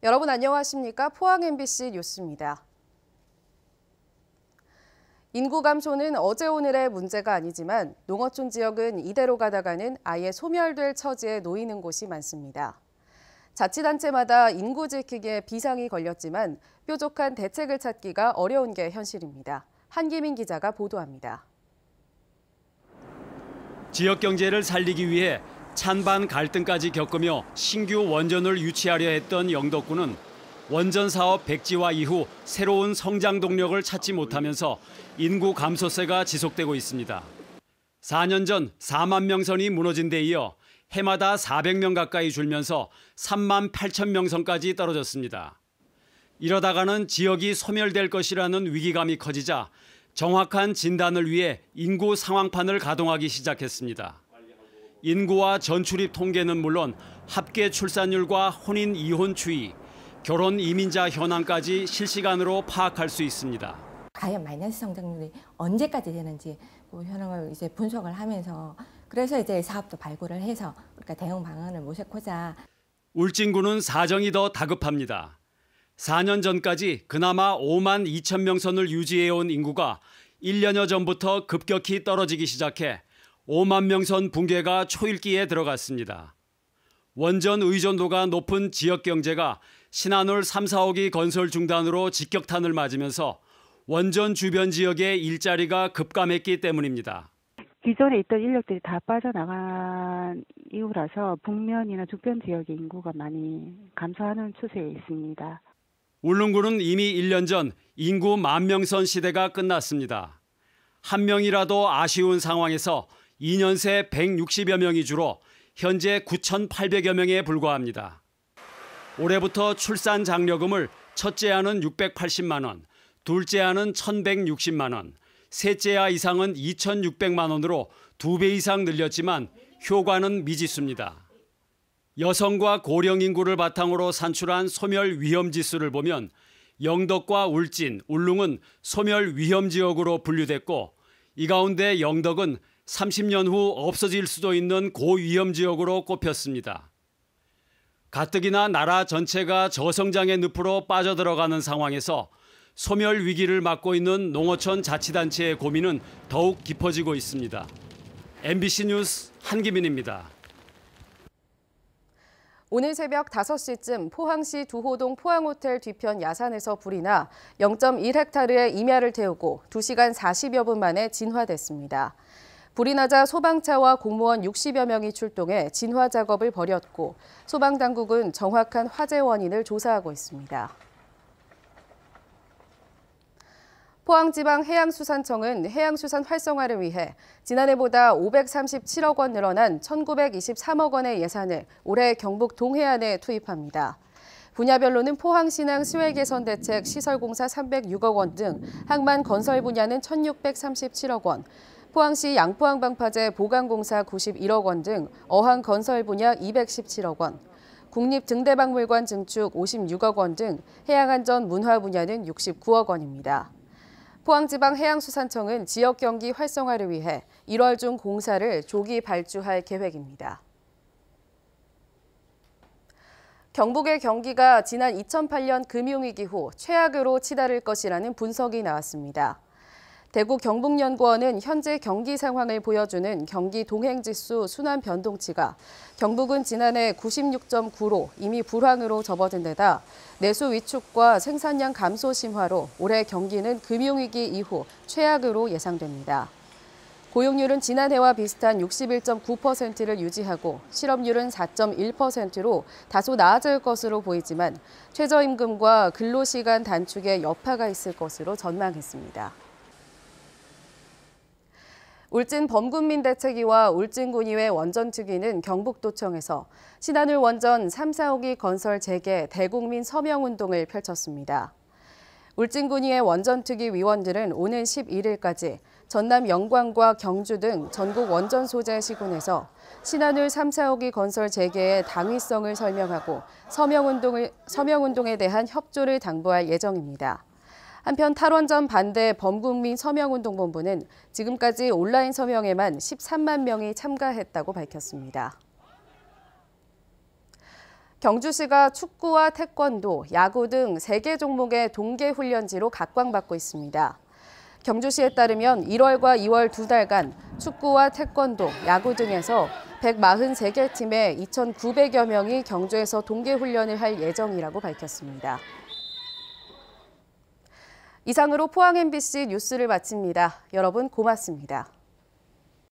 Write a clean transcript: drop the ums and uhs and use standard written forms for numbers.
여러분 안녕하십니까? 포항 MBC 뉴스입니다. 인구 감소는 어제 오늘의 문제가 아니지만 농어촌 지역은 이대로 가다가는 아예 소멸될 처지에 놓이는 곳이 많습니다. 자치단체마다 인구 지키기에 비상이 걸렸지만 뾰족한 대책을 찾기가 어려운 게 현실입니다. 한기민 기자가 보도합니다. 지역 경제를 살리기 위해 찬반 갈등까지 겪으며 신규 원전을 유치하려 했던 영덕군은 원전 사업 백지화 이후 새로운 성장 동력을 찾지 못하면서 인구 감소세가 지속되고 있습니다. 4년 전 4만 명선이 무너진 데 이어 해마다 400명 가까이 줄면서 3만 8천 명선까지 떨어졌습니다. 이러다가는 지역이 소멸될 것이라는 위기감이 커지자 정확한 진단을 위해 인구 상황판을 가동하기 시작했습니다. 인구와 전출입 통계는 물론 합계 출산율과 혼인 이혼 추이, 결혼 이민자 현황까지 실시간으로 파악할 수 있습니다. 과연 마이너스 성장률이 언제까지 되는지 그 현황을 이제 분석을 하면서 그래서 이제 사업도 발굴을 해서 우리가 대응 방안을 모색하자. 울진군은 사정이 더 다급합니다. 4년 전까지 그나마 5만 2천 명선을 유지해온 인구가 1년여 전부터 급격히 떨어지기 시작해 5만 명선 붕괴가 초읽기에 들어갔습니다. 원전 의존도가 높은 지역 경제가 신한울 3, 4호기 건설 중단으로 직격탄을 맞으면서 원전 주변 지역의 일자리가 급감했기 때문입니다. 기존에 있던 인력들이 다 빠져나간 이후라서 북면이나 죽변 지역의 인구가 많이 감소하는 추세에 있습니다. 울릉군은 이미 1년 전 인구 10,000명선 시대가 끝났습니다. 한 명이라도 아쉬운 상황에서 2년 새 160여 명이 줄어 현재 9,800여 명에 불과합니다. 올해부터 출산 장려금을 첫째 아는 680만 원, 둘째 아는 1,160만 원, 셋째 아 이상은 2,600만 원으로 2배 이상 늘렸지만 효과는 미지수입니다. 여성과 고령 인구를 바탕으로 산출한 소멸 위험 지수를 보면 영덕과 울진, 울릉은 소멸 위험 지역으로 분류됐고 이 가운데 영덕은 30년 후 없어질 수도 있는 고위험 지역으로 꼽혔습니다. 가뜩이나 나라 전체가 저성장의 늪으로 빠져들어가는 상황에서 소멸 위기를 맞고 있는 농어촌 자치단체의 고민은 더욱 깊어지고 있습니다. MBC 뉴스 한기민입니다. 오늘 새벽 5시쯤 포항시 두호동 포항호텔 뒤편 야산에서 불이 나 0.1헥타르의 임야를 태우고 2시간 40여 분 만에 진화됐습니다. 불이 나자 소방차와 공무원 60여 명이 출동해 진화 작업을 벌였고 소방당국은 정확한 화재 원인을 조사하고 있습니다. 포항지방해양수산청은 해양수산 활성화를 위해 지난해보다 537억 원 늘어난 1,923억 원의 예산을 올해 경북 동해안에 투입합니다. 분야별로는 포항신항 수해개선대책 시설공사 306억 원 등 항만 건설 분야는 1,637억 원, 포항시 양포항방파제 보강공사 91억 원 등 어항 건설 분야 217억 원, 국립등대박물관 증축 56억 원 등 해양안전 문화 분야는 69억 원입니다. 포항지방해양수산청은 지역 경기 활성화를 위해 1월 중 공사를 조기 발주할 계획입니다. 경북의 경기가 지난 2008년 금융위기 후 최악으로 치달을 것이라는 분석이 나왔습니다. 대구 경북연구원은 현재 경기 상황을 보여주는 경기 동행지수 순환 변동치가 경북은 지난해 96.9로 이미 불황으로 접어든 데다 내수 위축과 생산량 감소 심화로 올해 경기는 금융위기 이후 최악으로 예상됩니다. 고용률은 지난해와 비슷한 61.9%를 유지하고 실업률은 4.1%로 다소 나아질 것으로 보이지만 최저임금과 근로시간 단축에 여파가 있을 것으로 전망했습니다. 울진 범군민대책위와 울진군의회 원전특위는 경북도청에서 신한울 원전 3, 4호기 건설 재개 대국민 서명운동을 펼쳤습니다. 울진군의회 원전특위 위원들은 오는 11일까지 전남 영광과 경주 등 전국 원전 소재 시군에서 신한울 3, 4호기 건설 재개의 당위성을 설명하고 서명운동에 대한 협조를 당부할 예정입니다. 한편 탈원전 반대 범국민 서명운동본부는 지금까지 온라인 서명에만 13만 명이 참가했다고 밝혔습니다. 경주시가 축구와 태권도, 야구 등 3개 종목의 동계훈련지로 각광받고 있습니다. 경주시에 따르면 1월과 2월 2달간 축구와 태권도, 야구 등에서 143개 팀의 2,900여 명이 경주에서 동계훈련을 할 예정이라고 밝혔습니다. 이상으로 포항 MBC 뉴스를 마칩니다. 여러분 고맙습니다.